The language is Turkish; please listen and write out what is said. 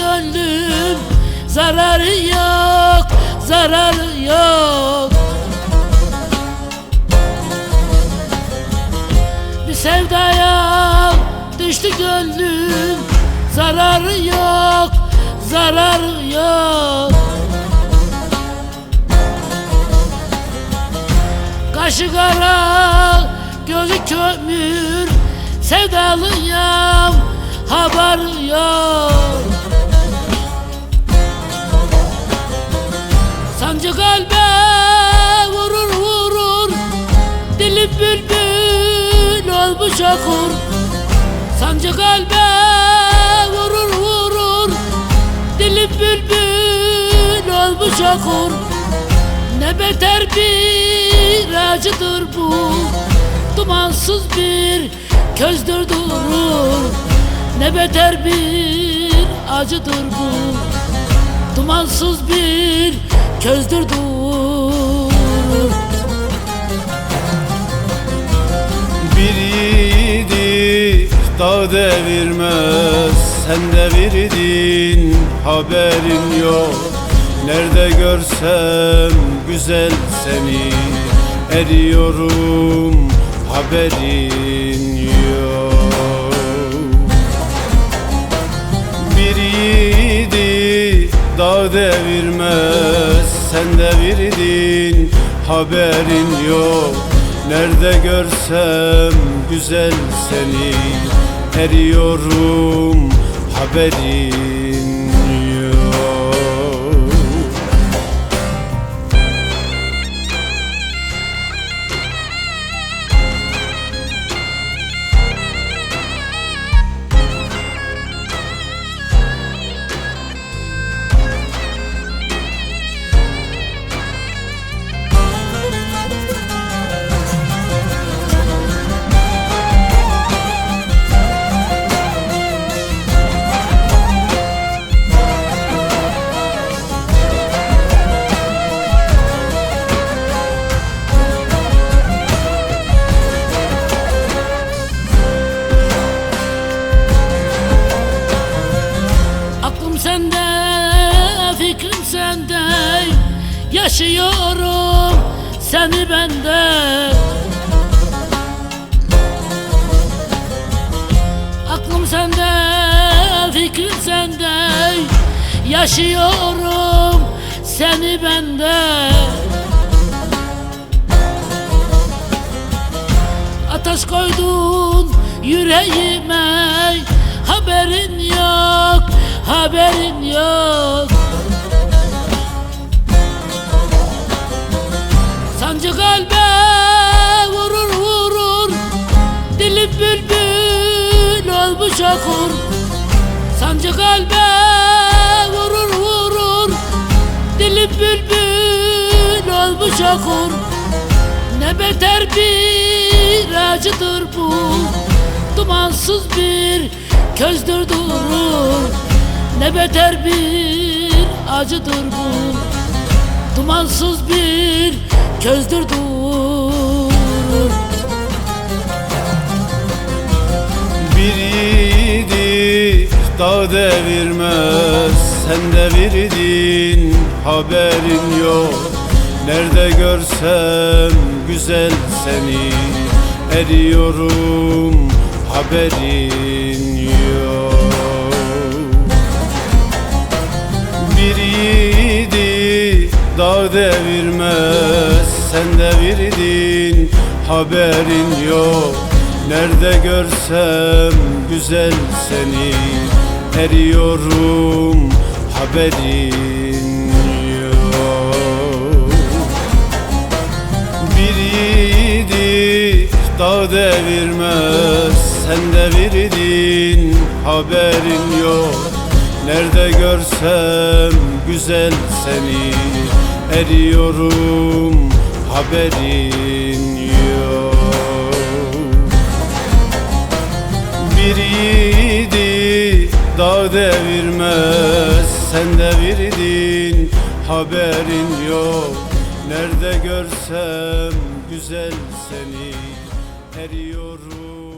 gönlüm, zararı yok, zararı yok. Bir sevdaya düştü gönlüm, zararı yok, zararı yok. Kaşı kara, gözü kömür, sevdalıyam, haber yok. Sancı kalbe vurur vurur, dilim bülbül olmuş okur. Sancı kalbe vurur vurur, dilim bülbül olmuş okur. Ne beter bir acıdır bu, dumansız bir közdür durur. Ne beter bir acıdır bu, dumansız bir közdür durur. Bir yiğidi dağ devirmez, sen devirdin haberin yok. Nerede görsem güzel seni, eriyorum haberin yok. Bir yiğidi dağ devirmez, sen devirdin haberin yok. Nerede görsem güzel seni, eriyorum haberin yok. Sende, fikrim sende, yaşıyorum seni bende. Aklım sende, fikrim sende, yaşıyorum seni bende. Ateş koydun yüreğime, haberin yok, haberin yok. Sancı kalbe vurur vurur, dilim bülbül olmuş okur. Sancı kalbe vurur vurur, dilim bülbül olmuş okur. Ne beter bir acıdır bu, dumansız bir közdür durur. Ne beter bir acıdır bu, dumansız bir közdür durur. Bir yiğidi dağ devirmez, sen devirdin haberin yok. Nerede görsem güzel seni, eriyorum haberin yok. Bir yiğidi dağ devirmez, sen devirdin haberin yok. Nerede görsem güzel seni, eriyorum haberin yok. Bir yiğidi dağ devirmez, sen devirdin haberin yok. Nerede görsem güzel seni, eriyorum haberin yok. Bir yiğidi dağ devirmez, sen devirdin haberin yok. Nerede görsem güzel seni, eriyorum